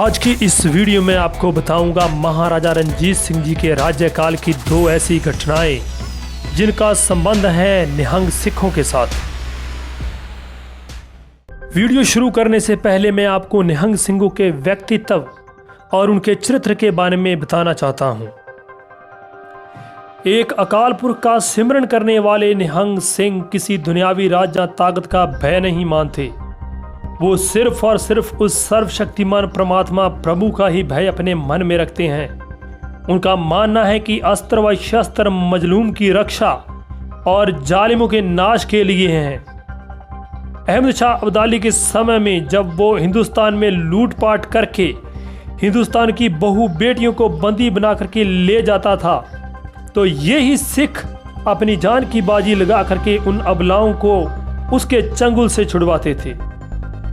आज की इस वीडियो में आपको बताऊंगा महाराजा रणजीत सिंह जी के राज्यकाल की दो ऐसी घटनाएं जिनका संबंध है निहंग सिखों के साथ। वीडियो शुरू करने से पहले मैं आपको निहंग सिंहों के व्यक्तित्व और उनके चरित्र के बारे में बताना चाहता हूं। एक अकाल पुरख का सिमरन करने वाले निहंग सिंह किसी दुनियावी राज या ताकत का भय नहीं मानते। वो सिर्फ और सिर्फ उस सर्वशक्तिमान परमात्मा प्रभु का ही भय अपने मन में रखते हैं। उनका मानना है कि अस्त्र व शस्त्र मजलूम की रक्षा और जालिमों के नाश के लिए हैं। अहमद शाह अब्दाली के समय में जब वो हिंदुस्तान में लूटपाट करके हिंदुस्तान की बहु बेटियों को बंदी बना करके ले जाता था, तो ये ही सिख अपनी जान की बाजी लगा करके उन अबलाओं को उसके चंगुल से छुड़वाते थे।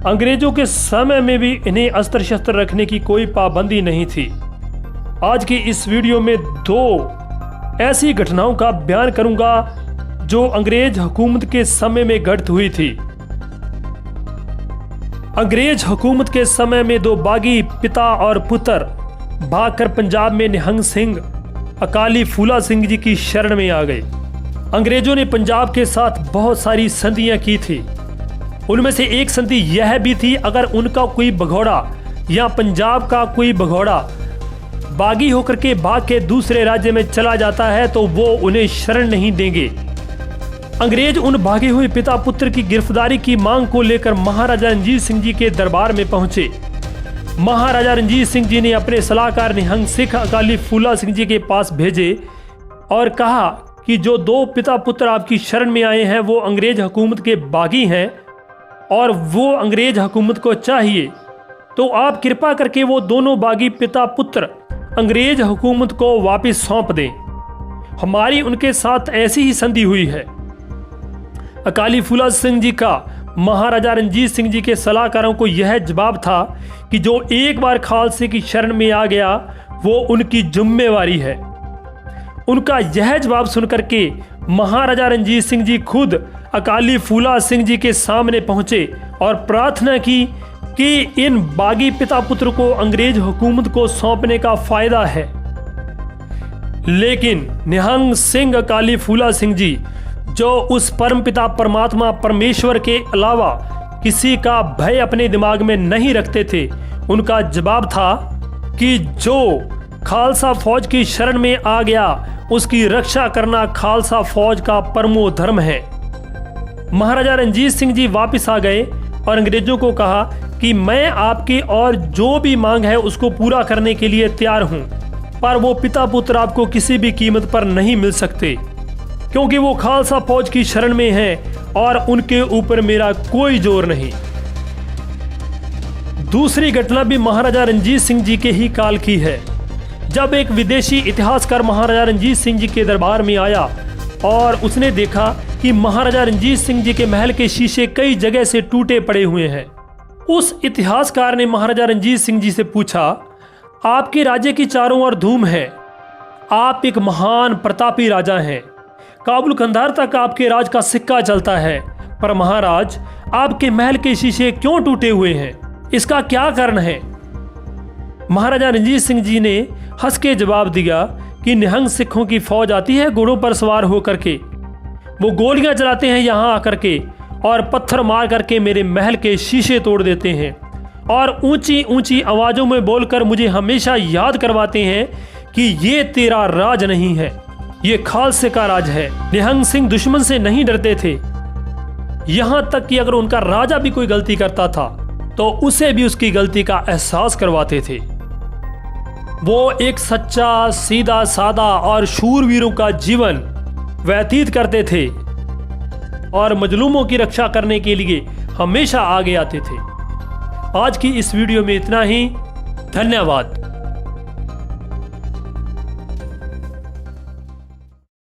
अंग्रेजों के समय में भी इन्हें अस्त्र शस्त्र रखने की कोई पाबंदी नहीं थी। आज की इस वीडियो में दो ऐसी घटनाओं का बयान करूंगा जो अंग्रेज हुकूमत के समय में घटित हुई थी। अंग्रेज हुकूमत के समय में दो बागी पिता और पुत्र भागकर पंजाब में निहंग सिंह अकाली फूला सिंह जी की शरण में आ गए। अंग्रेजों ने पंजाब के साथ बहुत सारी संधियां की थी। उनमें से एक संधि यह भी थी, अगर उनका कोई भगोड़ा या पंजाब का कोई भगोड़ा बागी होकर के भाग के दूसरे राज्य में चला जाता है तो वो उन्हें शरण नहीं देंगे। अंग्रेज उन भागे हुए पिता पुत्र की गिरफ्तारी की मांग को लेकर महाराजा रणजीत सिंह जी के दरबार में पहुंचे। महाराजा रणजीत सिंह जी ने अपने सलाहकार निहंग सिख अकाली फूला सिंह जी के पास भेजे और कहा कि जो दो पिता पुत्र आपकी शरण में आए हैं वो अंग्रेज हुकूमत के बागी हैं और वो अंग्रेज हुकूमत को चाहिए, तो आप कृपा करके वो दोनों बागी पिता पुत्र अंग्रेज हुकूमत को वापस सौंप दें। हमारी उनके साथ ऐसी ही संधि हुई है। अकाली फूला सिंह जी का महाराजा रणजीत सिंह जी के सलाहकारों को यह जवाब था कि जो एक बार खालसे की शरण में आ गया वो उनकी जिम्मेवारी है। उनका यह जवाब सुनकर के महाराजा रणजीत सिंह जी खुद अकाली फूला सिंह जी के सामने पहुंचे और प्रार्थना की कि इन बागी पिता पुत्र को अंग्रेज हुकूमत को सौंपने का फायदा है। लेकिन निहंग सिंह अकाली फूला सिंह जी, जो उस परम पिता परमात्मा परमेश्वर के अलावा किसी का भय अपने दिमाग में नहीं रखते थे, उनका जवाब था कि जो खालसा फौज की शरण में आ गया उसकी रक्षा करना खालसा फौज का परमो धर्म है। महाराजा रणजीत सिंह जी वापस आ गए और अंग्रेजों को कहा कि मैं आपकी और जो भी मांग है उसको पूरा करने के लिए तैयार हूं, पर वो पिता पुत्र आपको किसी भी कीमत पर नहीं मिल सकते क्योंकि वो खालसा फौज की शरण में हैं और उनके ऊपर मेरा कोई जोर नहीं। दूसरी घटना भी महाराजा रणजीत सिंह जी के ही काल की है। जब एक विदेशी इतिहासकार महाराजा रणजीत सिंह जी के दरबार में आया और उसने देखा कि महाराजा रणजीत सिंह जी के महल के शीशे कई जगह से टूटे पड़े हुए हैं, उस इतिहासकार ने महाराजा रणजीत सिंह जी से पूछा, आपके राज्य की चारों ओर धूम है, आप एक महान प्रतापी राजा हैं, काबुल कंधार तक आपके राज का सिक्का चलता है, पर महाराज आपके महल के शीशे क्यों टूटे हुए हैं, इसका क्या कारण है? महाराजा रणजीत सिंह जी ने हंस के जवाब दिया कि निहंग सिखों की फौज आती है घोड़ों पर सवार होकर के, वो गोलियां चलाते हैं यहाँ आकर के और पत्थर मार करके मेरे महल के शीशे तोड़ देते हैं और ऊंची ऊंची आवाजों में बोलकर मुझे हमेशा याद करवाते हैं कि ये तेरा राज नहीं है, ये खालसे का राज है। निहंग सिंह दुश्मन से नहीं डरते थे, यहां तक कि अगर उनका राजा भी कोई गलती करता था तो उसे भी उसकी गलती का एहसास करवाते थे। वो एक सच्चा सीधा सादा और शूरवीरों का जीवन व्यतीत करते थे और मजलूमों की रक्षा करने के लिए हमेशा आगे आते थे। आज की इस वीडियो में इतना ही। धन्यवाद।